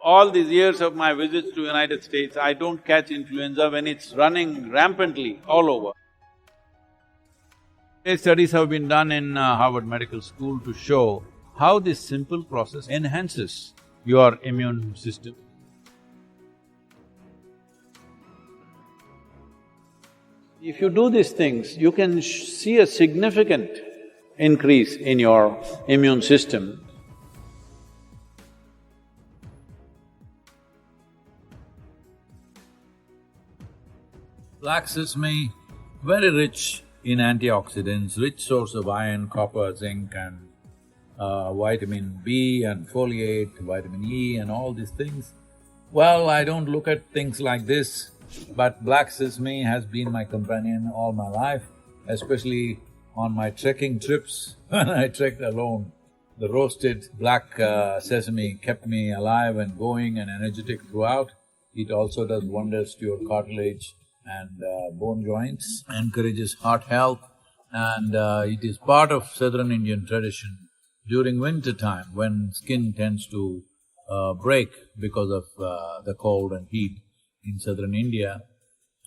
All these years of my visits to United States, I don't catch influenza when it's running rampantly all over. Studies have been done in Harvard Medical School to show how this simple process enhances your immune system. If you do these things, you can see a significant increase in your immune system. Black sesame, very rich in antioxidants, rich source of iron, copper, zinc and vitamin B and folate, vitamin E and all these things. Well, I don't look at things like this, but black sesame has been my companion all my life, especially on my trekking trips when I trekked alone. The roasted black sesame kept me alive and going and energetic throughout. It also does wonders to your cartilage and bone joints, encourages heart health, and it is part of southern Indian tradition during winter time when skin tends to break because of the cold and heat in southern India.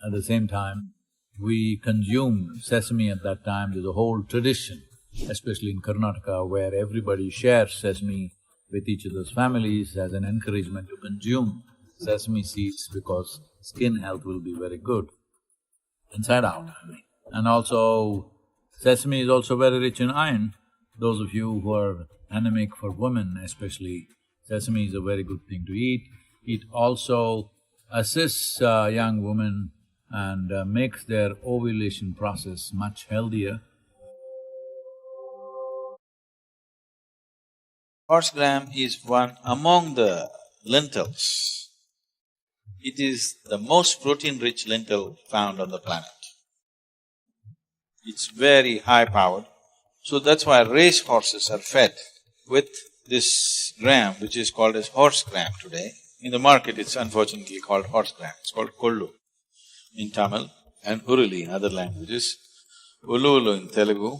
At the same time, we consume sesame at that time. There's a whole tradition, especially in Karnataka, where everybody shares sesame with each other's families as an encouragement to consume sesame seeds because skin health will be very good, inside out, I mean. And also, sesame is also very rich in iron. Those of you who are anemic, for women especially, sesame is a very good thing to eat. It also assists young women and makes their ovulation process much healthier. Horse gram is one among the lentils. It is the most protein-rich lentil found on the planet. It's very high-powered, so that's why race horses are fed with this gram, which is called as horse gram today. In the market, it's unfortunately called horse gram, it's called kollu in Tamil and uruli in other languages, ulu in Telugu.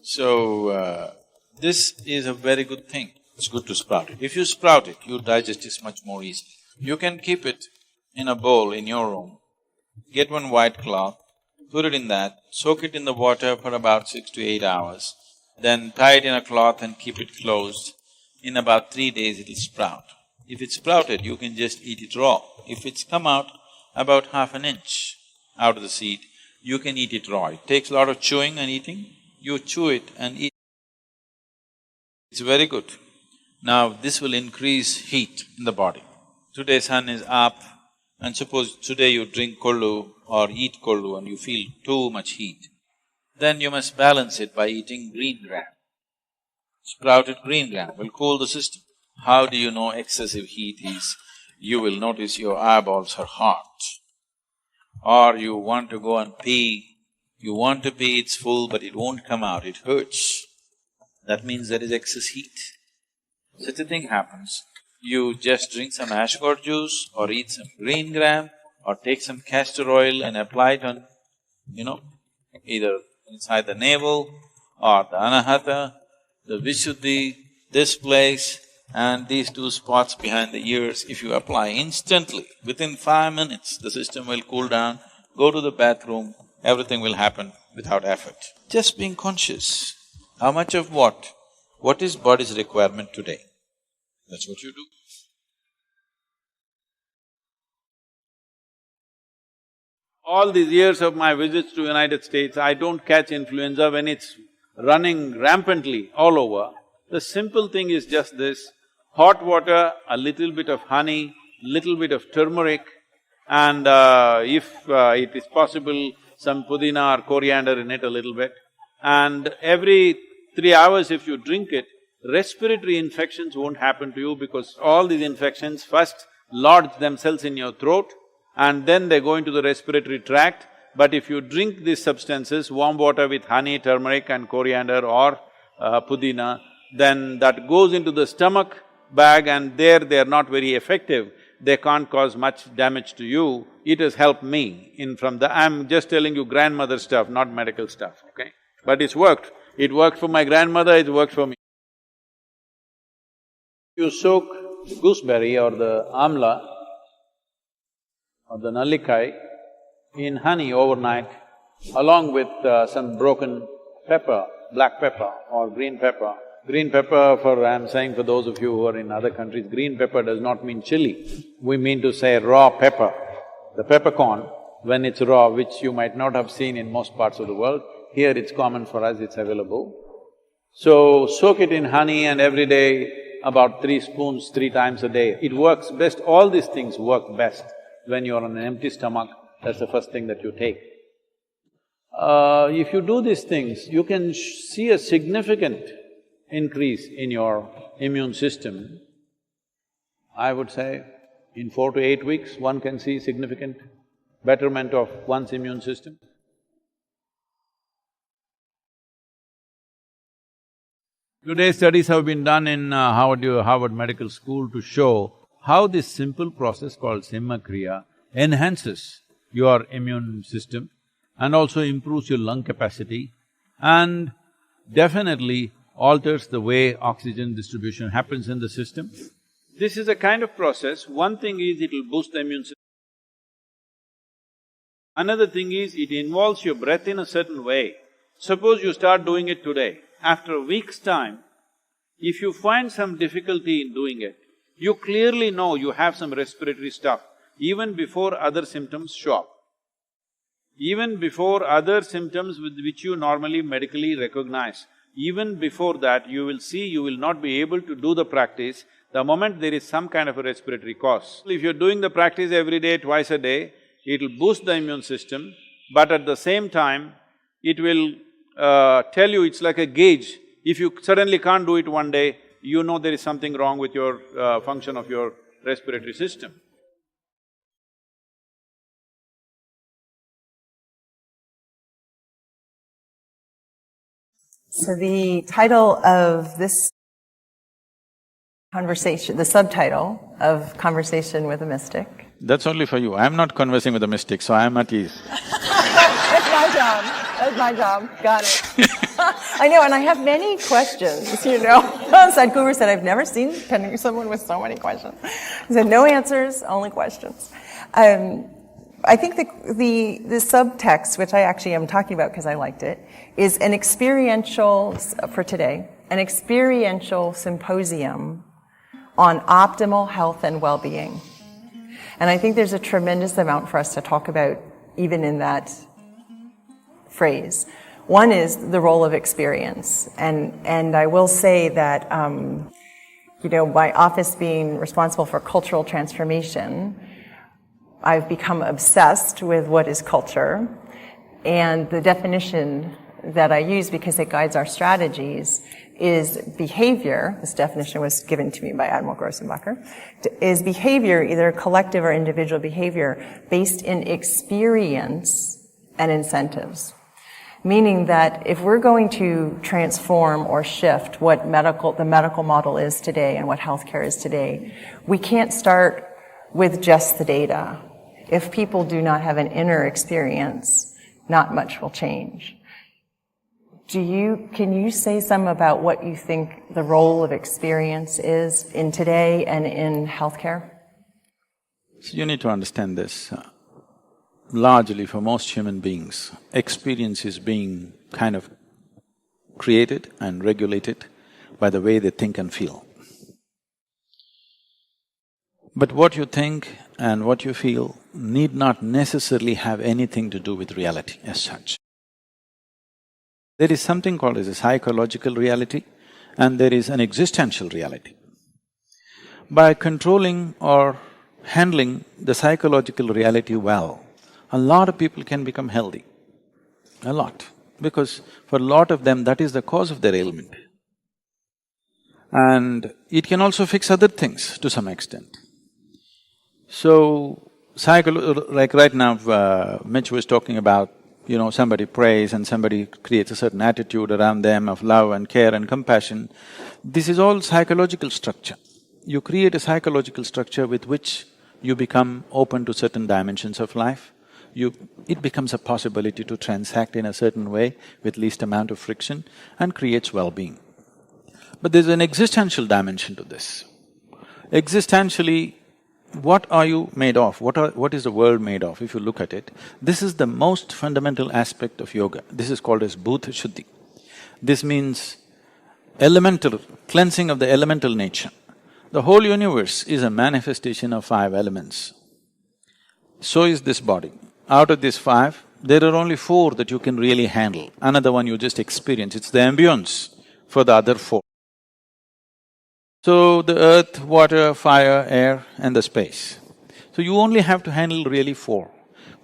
So, this is a very good thing. It's good to sprout it. If you sprout it, you digest it much more easily. You can keep it in a bowl in your room, get one white cloth, put it in that, soak it in the water for about 6 to 8 hours, then tie it in a cloth and keep it closed. In about 3 days it'll sprout. If it's sprouted, you can just eat it raw. If it's come out about half an inch out of the seed, you can eat it raw. It takes a lot of chewing and eating. You chew it and eat. It's very good. Now, this will increase heat in the body. Today sun is up, and suppose today you drink kollu or eat kollu and you feel too much heat, then you must balance it by eating green gram. Sprouted green gram will cool the system. How do you know excessive heat is? You will notice your eyeballs are hot, or you want to go and pee, you want to pee, it's full but it won't come out, it hurts. That means there is excess heat. Such a thing happens, you just drink some ash gourd juice or eat some green gram or take some castor oil and apply it on, either inside the navel or the anahata, the vishuddhi, this place and these two spots behind the ears. If you apply instantly, within 5 minutes, the system will cool down, go to the bathroom, everything will happen without effort. Just being conscious, how much of what? What is body's requirement today? That's what you do. All these years of my visits to United States, I don't catch influenza when it's running rampantly all over. The simple thing is just this: hot water, a little bit of honey, little bit of turmeric, and if it is possible, some pudina or coriander in it a little bit. And every 3 hours if you drink it, respiratory infections won't happen to you because all these infections first lodge themselves in your throat and then they go into the respiratory tract. But if you drink these substances, warm water with honey, turmeric and coriander or pudina, then that goes into the stomach bag and there they're not very effective. They can't cause much damage to you. It has helped me I'm just telling you grandmother stuff, not medical stuff, okay? But it's worked. It worked for my grandmother, it worked for me. You soak the gooseberry or the amla or the nallikai in honey overnight along with some broken pepper, black pepper or green pepper. Green pepper I'm saying for those of you who are in other countries, green pepper does not mean chili. We mean to say raw pepper. The peppercorn, when it's raw, which you might not have seen in most parts of the world, here it's common for us, it's available. So, soak it in honey and every day about 3 spoons, 3 times a day. It works best, all these things work best when you're on an empty stomach, that's the first thing that you take. If you do these things, you can see a significant increase in your immune system. I would say in 4 to 8 weeks, one can see significant betterment of one's immune system. Today studies have been done in Harvard Medical School to show how this simple process called Simha Kriya enhances your immune system and also improves your lung capacity and definitely alters the way oxygen distribution happens in the system. This is a kind of process. One thing is it'll boost the immune system. Another thing is it involves your breath in a certain way. Suppose you start doing it today. After a week's time, if you find some difficulty in doing it, you clearly know you have some respiratory stuff even before other symptoms show up. Even before other symptoms with which you normally medically recognize, even before that you will see you will not be able to do the practice the moment there is some kind of a respiratory cause. If you're doing the practice every day, twice a day, it'll boost the immune system, but at the same time, it will tell you it's like a gauge. If you suddenly can't do it one day, you know there is something wrong with your function of your respiratory system. So the title of this conversation, the subtitle of Conversation with a Mystic. That's only for you. I'm not conversing with a mystic, so I'm at ease. That's my job. That's my job. Got it. I know, and I have many questions, you know. Sadhguru said, I've never seen someone with so many questions. He said, no answers, only questions. I think the subtext, which I actually am talking about because I liked it, is an experiential, for today, an experiential symposium on optimal health and well-being. And I think there's a tremendous amount for us to talk about even in that phrase. One is the role of experience. And I will say that, you know, my office being responsible for cultural transformation, I've become obsessed with what is culture, and the definition that I use, because it guides our strategies, is behavior. This definition was given to me by Admiral Grossenbacher. Is behavior, either collective or individual behavior, based in experience and incentives. Meaning that if we're going to transform or shift what the medical model is today and what healthcare is today, we can't start with just the data. If people do not have an inner experience, not much will change. Can you say some about what you think the role of experience is in today and in healthcare? So you need to understand this. Largely for most human beings, experience is being kind of created and regulated by the way they think and feel. But what you think and what you feel need not necessarily have anything to do with reality as such. There is something called as a psychological reality and there is an existential reality. By controlling or handling the psychological reality well, a lot of people can become healthy, a lot, because for a lot of them that is the cause of their ailment. And it can also fix other things to some extent. So, like right now, Mitch was talking about, you know, somebody prays and somebody creates a certain attitude around them of love and care and compassion. This is all psychological structure. You create a psychological structure with which you become open to certain dimensions of life. It becomes a possibility to transact in a certain way with least amount of friction and creates well-being. But there's an existential dimension to this. Existentially, what are you made of? What is the world made of, if you look at it? This is the most fundamental aspect of yoga. This is called as Bhuta Shuddhi. This means elemental, cleansing of the elemental nature. The whole universe is a manifestation of 5 elements. So is this body. Out of these 5, there are only 4 that you can really handle. Another one you just experience, it's the ambience for the other 4. So, the earth, water, fire, air and the space. So you only have to handle really 4.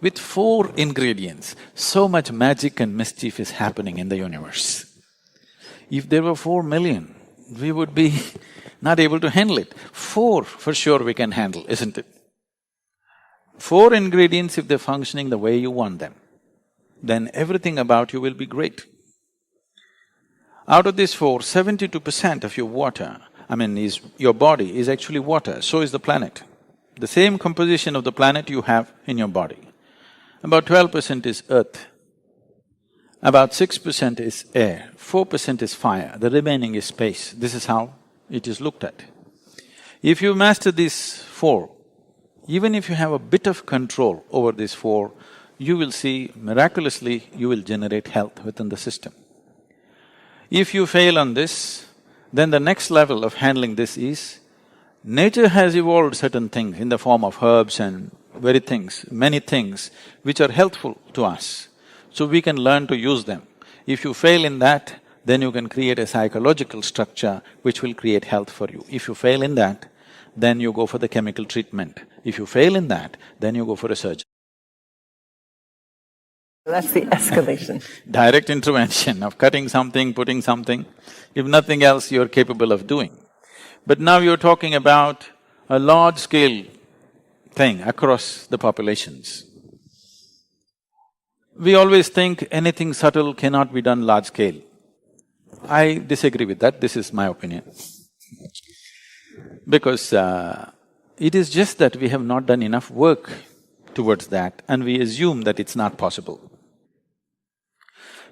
With 4 ingredients, so much magic and mischief is happening in the universe. If there were 4 million, we would be not able to handle it. 4 for sure we can handle, isn't it? 4 ingredients, if they're functioning the way you want them, then everything about you will be great. Out of these 4, 72% of your water, your body is actually water, so is the planet. The same composition of the planet you have in your body. About 12% is earth, about 6% is air, 4% is fire, the remaining is space. This is how it is looked at. If you master these 4, even if you have a bit of control over these 4, you will see miraculously you will generate health within the system. If you fail on this, then the next level of handling this is, nature has evolved certain things in the form of herbs and many things which are helpful to us, so we can learn to use them. If you fail in that, then you can create a psychological structure which will create health for you. If you fail in that, then you go for the chemical treatment. If you fail in that, then you go for a surgery. That's the escalation. Direct intervention of cutting something, putting something, if nothing else you're capable of doing. But now you're talking about a large-scale thing across the populations. We always think anything subtle cannot be done large-scale. I disagree with that, this is my opinion. Because it is just that we have not done enough work towards that and we assume that it's not possible.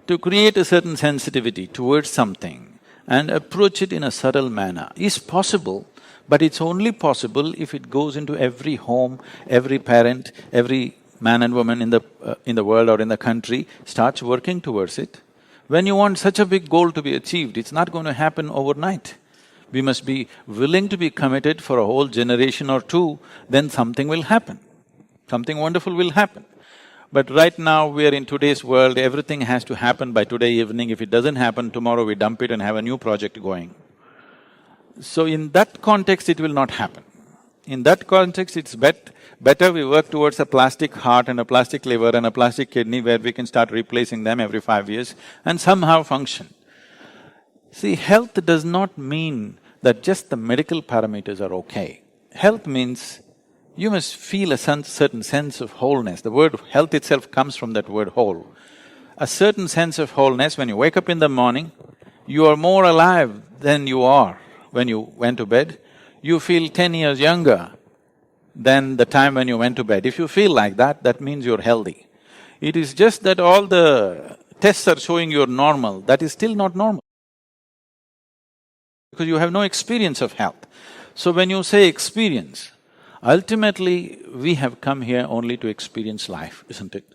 To create a certain sensitivity towards something and approach it in a subtle manner is possible, but it's only possible if it goes into every home, every parent, every man and woman in the world or in the country starts working towards it. When you want such a big goal to be achieved, it's not going to happen overnight. We must be willing to be committed for a whole generation or 2, then something will happen, something wonderful will happen. But right now, we are in today's world, everything has to happen by today evening. If it doesn't happen, tomorrow we dump it and have a new project going. So in that context, it will not happen. In that context, it's better we work towards a plastic heart and a plastic liver and a plastic kidney where we can start replacing them every 5 years and somehow function. See, health does not mean that just the medical parameters are okay. Health means you must feel a certain sense of wholeness. The word health itself comes from that word whole. A certain sense of wholeness, when you wake up in the morning, you are more alive than you are when you went to bed. You feel 10 years younger than the time when you went to bed. If you feel like that, that means you're healthy. It is just that all the tests are showing you're normal, that is still not normal. Because you have no experience of health. So when you say experience, ultimately we have come here only to experience life, isn't it?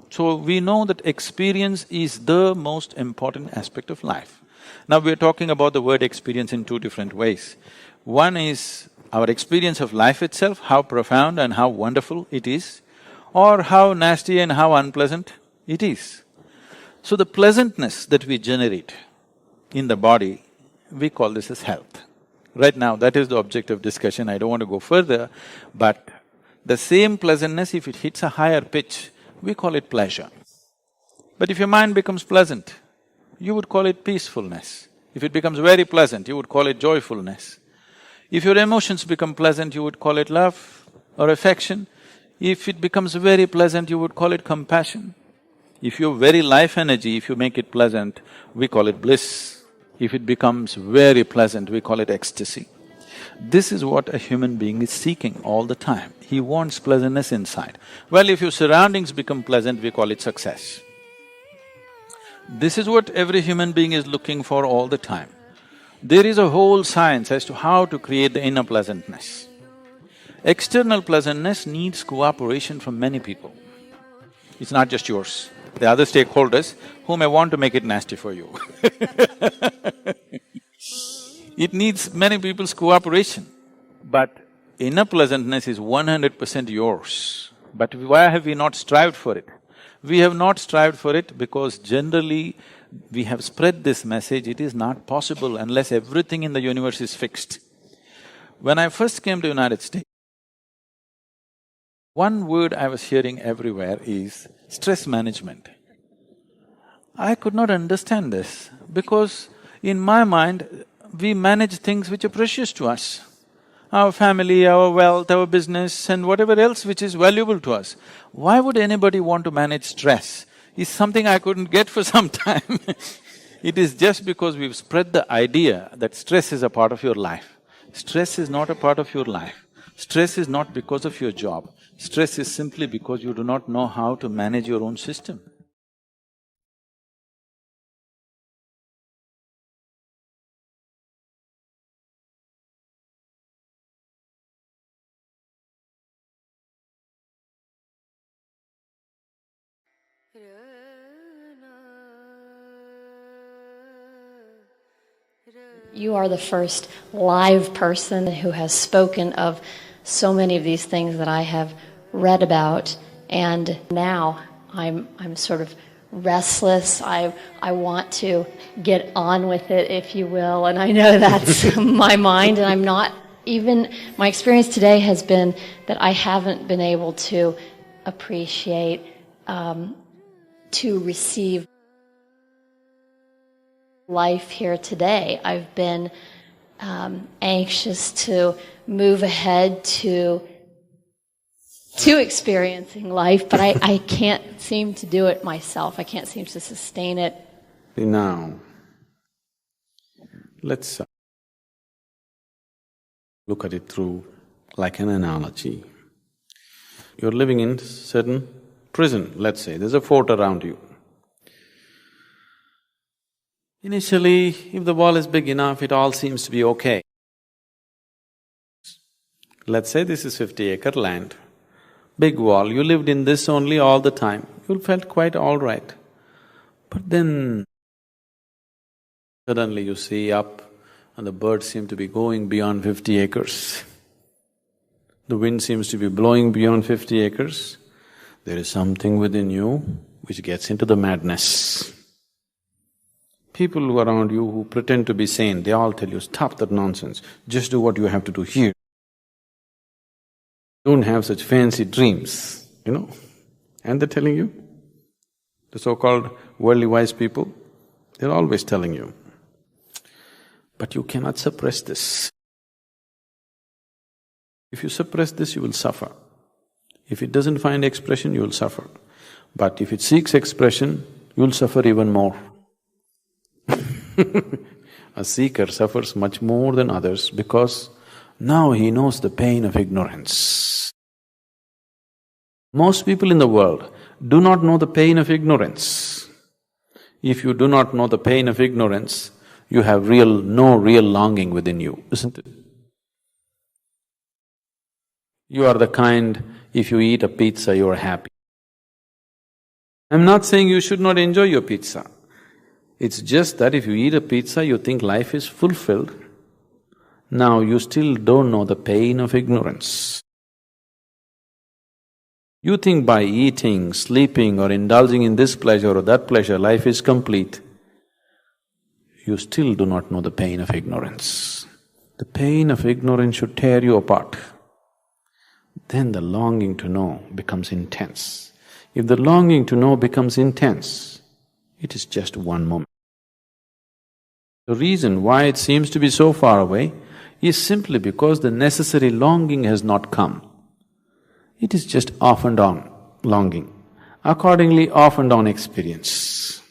So we know that experience is the most important aspect of life. Now we're talking about the word experience in 2 different ways. One is our experience of life itself, how profound and how wonderful it is, or how nasty and how unpleasant it is. So the pleasantness that we generate in the body, we call this as health. Right now, that is the object of discussion, I don't want to go further, but the same pleasantness, if it hits a higher pitch, we call it pleasure. But if your mind becomes pleasant, you would call it peacefulness. If it becomes very pleasant, you would call it joyfulness. If your emotions become pleasant, you would call it love or affection. If it becomes very pleasant, you would call it compassion. If your very life energy, if you make it pleasant, we call it bliss. If it becomes very pleasant, we call it ecstasy. This is what a human being is seeking all the time. He wants pleasantness inside. Well, if your surroundings become pleasant, we call it success. This is what every human being is looking for all the time. There is a whole science as to how to create the inner pleasantness. External pleasantness needs cooperation from many people. It's not just yours. The other stakeholders who may want to make it nasty for you. It needs many people's cooperation. But inner pleasantness is 100% yours. But why have we not strived for it? We have not strived for it because generally we have spread this message, it is not possible unless everything in the universe is fixed. When I first came to United States, one word I was hearing everywhere is stress management. I could not understand this because in my mind, we manage things which are precious to us. Our family, our wealth, our business and whatever else which is valuable to us. Why would anybody want to manage stress? It's something I couldn't get for some time. It is just because we've spread the idea that stress is a part of your life. Stress is not a part of your life. Stress is not because of your job. Stress is simply because you do not know how to manage your own system. You are the first live person who has spoken of so many of these things that I have read about, and now I'm sort of restless. I want to get on with it, if you will, and I know that's my mind, and I'm not even, my experience today has been that I haven't been able to appreciate, to receive life here today. I've been anxious to move ahead to experiencing life, but I can't seem to do it myself. I can't seem to sustain it. Now, let's look at it through like an analogy. You're living in certain prison, let's say, there's a fort around you. Initially, if the wall is big enough, it all seems to be okay. Let's say this is 50-acre land, big wall, you lived in this only all the time, you felt quite all right. But then suddenly you see up and the birds seem to be going beyond 50 acres. The wind seems to be blowing beyond 50 acres. There is something within you which gets into the madness. People who are around you who pretend to be sane, they all tell you, stop that nonsense, just do what you have to do here. Don't have such fancy dreams, you know. And they're telling you, the so-called worldly wise people, they're always telling you. But you cannot suppress this. If you suppress this, you will suffer. If it doesn't find expression, you will suffer. But if it seeks expression, you will suffer even more. A seeker suffers much more than others because now he knows the pain of ignorance. Most people in the world do not know the pain of ignorance. If you do not know the pain of ignorance, you have no real longing within you, isn't it? You are the kind, if you eat a pizza, you are happy. I'm not saying you should not enjoy your pizza. It's just that if you eat a pizza, you think life is fulfilled. Now you still don't know the pain of ignorance. You think by eating, sleeping or indulging in this pleasure or that pleasure, life is complete. You still do not know the pain of ignorance. The pain of ignorance should tear you apart. Then the longing to know becomes intense. If the longing to know becomes intense, it is just one moment. The reason why it seems to be so far away is simply because the necessary longing has not come. It is just off and on longing, accordingly off and on experience.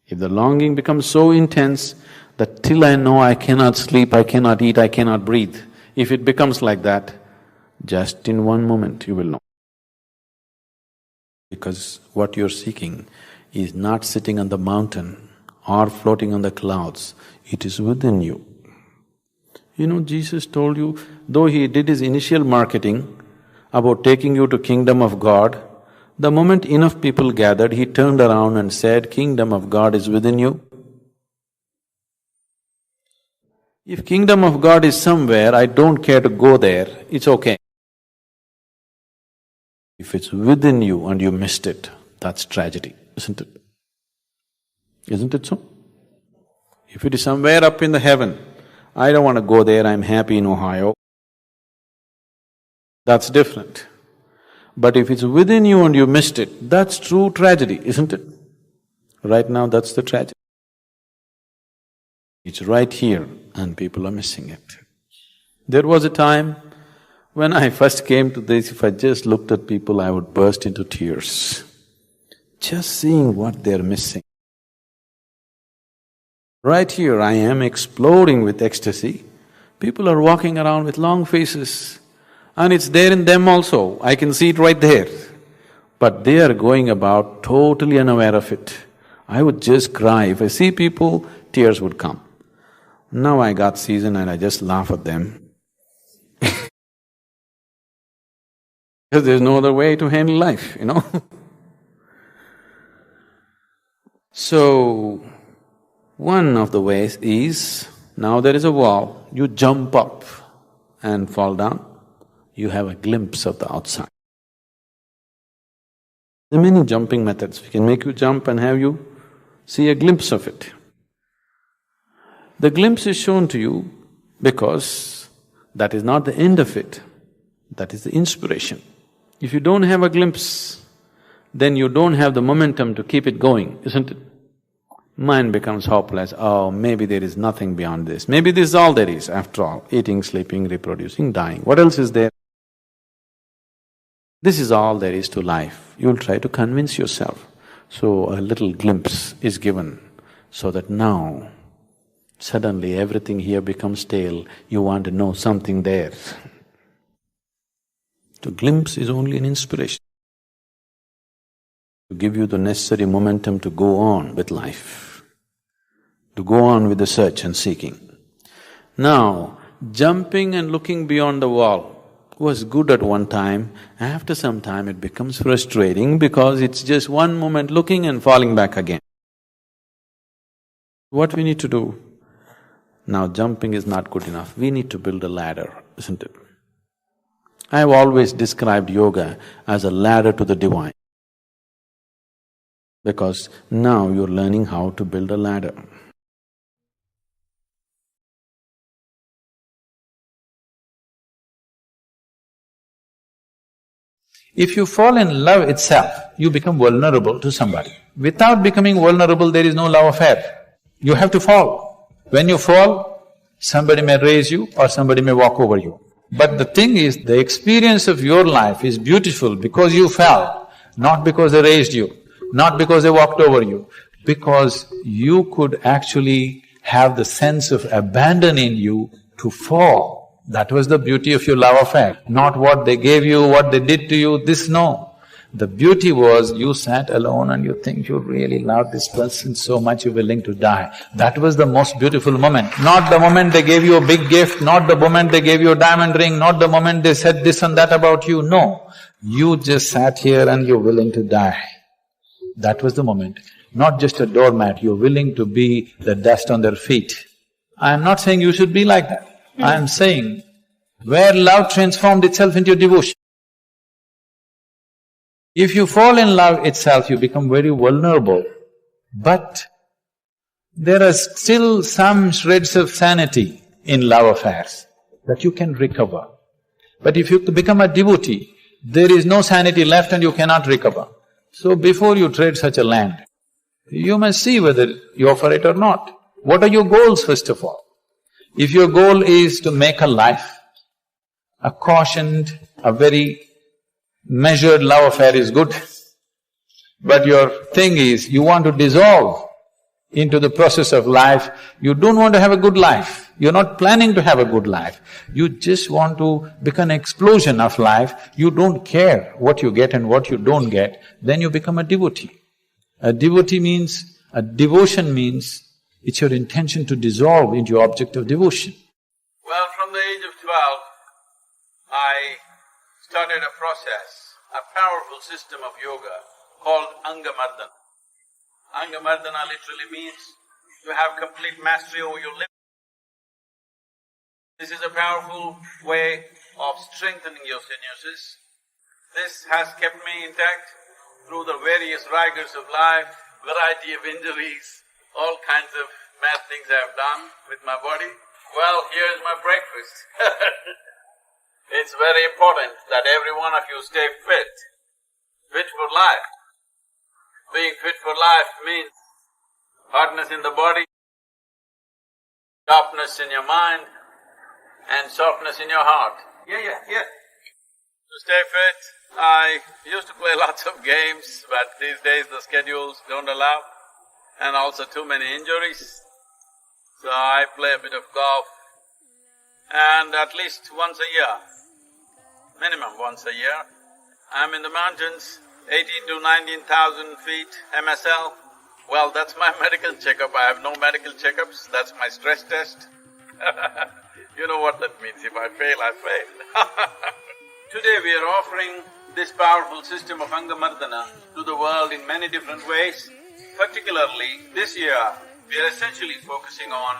If the longing becomes so intense that till I know I cannot sleep, I cannot eat, I cannot breathe, if it becomes like that, just in one moment you will know. Because what you're seeking is not sitting on the mountain or floating on the clouds, it is within you. You know, Jesus told you, though he did his initial marketing about taking you to kingdom of God, the moment enough people gathered, he turned around and said, kingdom of God is within you. If kingdom of God is somewhere, I don't care to go there, it's okay. If it's within you and you missed it, that's tragedy, isn't it? Isn't it so? If it is somewhere up in the heaven, I don't want to go there, I'm happy in Ohio. That's different. But if it's within you and you missed it, that's true tragedy, isn't it? Right now, that's the tragedy. It's right here and people are missing it. There was a time when I first came to this, if I just looked at people, I would burst into tears, just seeing what they're missing. Right here I am exploding with ecstasy. People are walking around with long faces and it's there in them also, I can see it right there. But they are going about totally unaware of it. I would just cry. If I see people, tears would come. Now I got seasoned and I just laugh at them. Because there's no other way to handle life, you know. So, one of the ways is, now there is a wall, you jump up and fall down, you have a glimpse of the outside. There are many jumping methods. We can make you jump and have you see a glimpse of it. The glimpse is shown to you because that is not the end of it, that is the inspiration. If you don't have a glimpse, then you don't have the momentum to keep it going, isn't it? Mind becomes hopeless, oh, maybe there is nothing beyond this, maybe this is all there is after all, eating, sleeping, reproducing, dying, what else is there? This is all there is to life, you'll try to convince yourself. So a little glimpse is given so that now, suddenly everything here becomes stale, you want to know something there. So glimpse is only an inspiration to give you the necessary momentum to go on with life, to go on with the search and seeking. Now, jumping and looking beyond the wall was good at one time, after some time it becomes frustrating because it's just one moment looking and falling back again. What we need to do? Now jumping is not good enough, we need to build a ladder, isn't it? I have always described yoga as a ladder to the divine. Because now you're learning how to build a ladder. If you fall in love itself, you become vulnerable to somebody. Without becoming vulnerable, there is no love affair. You have to fall. When you fall, somebody may raise you or somebody may walk over you. But the thing is, the experience of your life is beautiful because you fell, not because they raised you, not because they walked over you, because you could actually have the sense of abandon in you to fall. That was the beauty of your love affair, not what they gave you, what they did to you, this no. The beauty was you sat alone and you think you really love this person so much you're willing to die. That was the most beautiful moment, not the moment they gave you a big gift, not the moment they gave you a diamond ring, not the moment they said this and that about you, no. You just sat here and you're willing to die. That was the moment. Not just a doormat, you're willing to be the dust on their feet. I'm not saying you should be like that. I'm saying where love transformed itself into devotion. If you fall in love itself, you become very vulnerable, but there are still some shreds of sanity in love affairs that you can recover. But if you become a devotee, there is no sanity left and you cannot recover. So before you tread such a land, you must see whether you offer it or not. What are your goals first of all? If your goal is to make a life, a cautioned, a very measured love affair is good, but your thing is you want to dissolve into the process of life, you don't want to have a good life, you're not planning to have a good life, you just want to become an explosion of life, you don't care what you get and what you don't get, then you become a devotee. A devotee means A devotion means it's your intention to dissolve into your object of devotion. Well, from the age of 12, I started a process, a powerful system of yoga called Angamardana. Angamardana literally means to have complete mastery over your limbs. This is a powerful way of strengthening your sinuses. This has kept me intact through the various rigors of life, variety of injuries, all kinds of mad things I have done with my body. Well, here's my breakfast. It's very important that every one of you stay fit for life. Being fit for life means hardness in the body, sharpness in your mind, and softness in your heart. Yeah. To stay fit, I used to play lots of games, but these days the schedules don't allow, and also too many injuries. So I play a bit of golf, and at least once a year, minimum once a year, I'm in the mountains, 18 to 19,000 feet MSL. Well, that's my medical checkup. I have no medical checkups, that's my stress test. You know what that means, if I fail, I fail. Today we are offering this powerful system of Angamardana to the world in many different ways. Particularly this year, we are essentially focusing on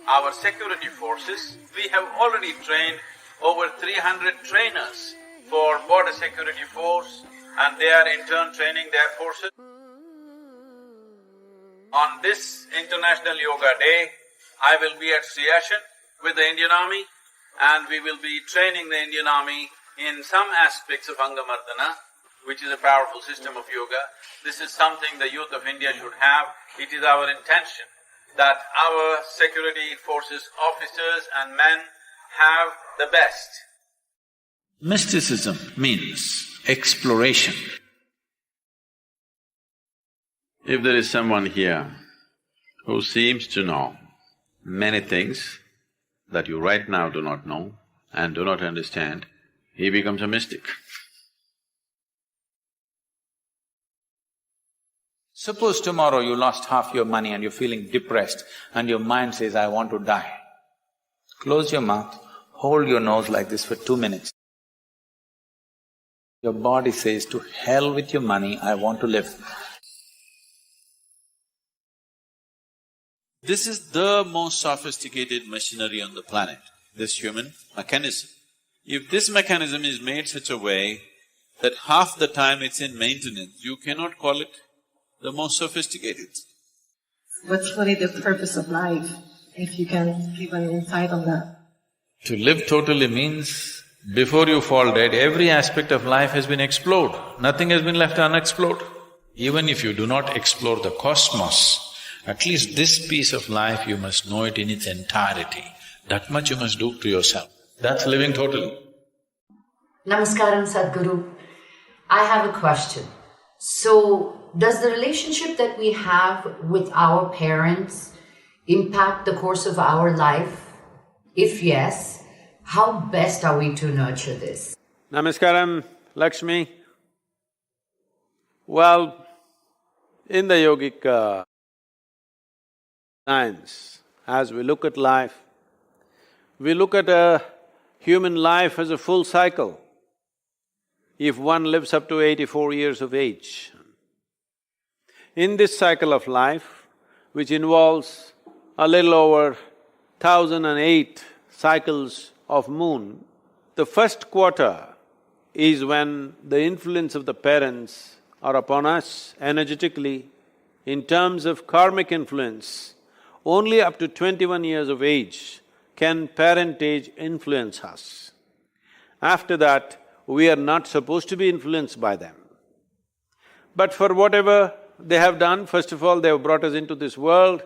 our security forces. We have already trained over 300 trainers for border security force, and they are in turn training their forces. On this International Yoga Day, I will be at Siachen with the Indian Army, and we will be training the Indian Army in some aspects of Angamardana, which is a powerful system of yoga. This is something the youth of India should have. It is our intention that our security forces officers and men have the best. Mysticism means exploration. If there is someone here who seems to know many things that you right now do not know and do not understand, he becomes a mystic. Suppose tomorrow you lost half your money and you're feeling depressed and your mind says, I want to die. Close your mouth, hold your nose like this for 2 minutes. Your body says, to hell with your money, I want to live. This is the most sophisticated machinery on the planet, this human mechanism. If this mechanism is made such a way that half the time it's in maintenance, you cannot call it the most sophisticated. What's really the purpose of life, if you can give an insight on that? To live totally means, before you fall dead, every aspect of life has been explored, nothing has been left unexplored. Even if you do not explore the cosmos, at least this piece of life you must know it in its entirety. That much you must do to yourself. That's living totally. Namaskaram, Sadhguru. I have a question. So, does the relationship that we have with our parents impact the course of our life? If yes, how best are we to nurture this? Namaskaram, Lakshmi. Well, in the yogic science, as we look at life, we look at a human life as a full cycle. If one lives up to 84 years of age, in this cycle of life, which involves a little over 1008 cycles of moon, the first quarter is when the influence of the parents are upon us energetically. In terms of karmic influence, only up to 21 years of age can parentage influence us. After that, we are not supposed to be influenced by them. But for whatever they have done, first of all, they have brought us into this world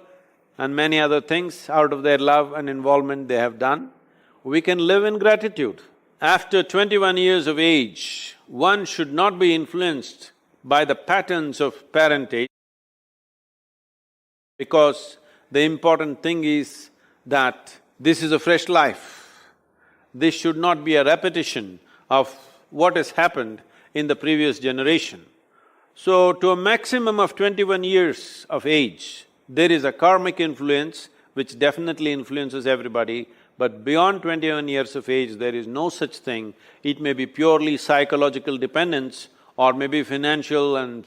and many other things out of their love and involvement they have done, we can live in gratitude. After 21 years of age, one should not be influenced by the patterns of parentage, because the important thing is that this is a fresh life. This should not be a repetition of what has happened in the previous generation. So, to a maximum of 21 years of age, there is a karmic influence which definitely influences everybody, but beyond 21 years of age, there is no such thing. It may be purely psychological dependence or maybe financial and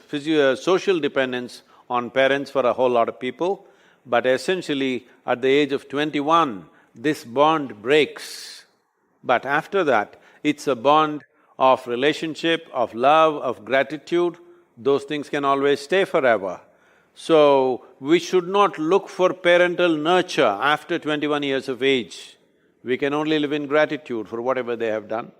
social dependence on parents for a whole lot of people, but essentially at the age of 21, this bond breaks. But after that, it's a bond of relationship, of love, of gratitude. Those things can always stay forever. So, we should not look for parental nurture after 21 years of age. We can only live in gratitude for whatever they have done.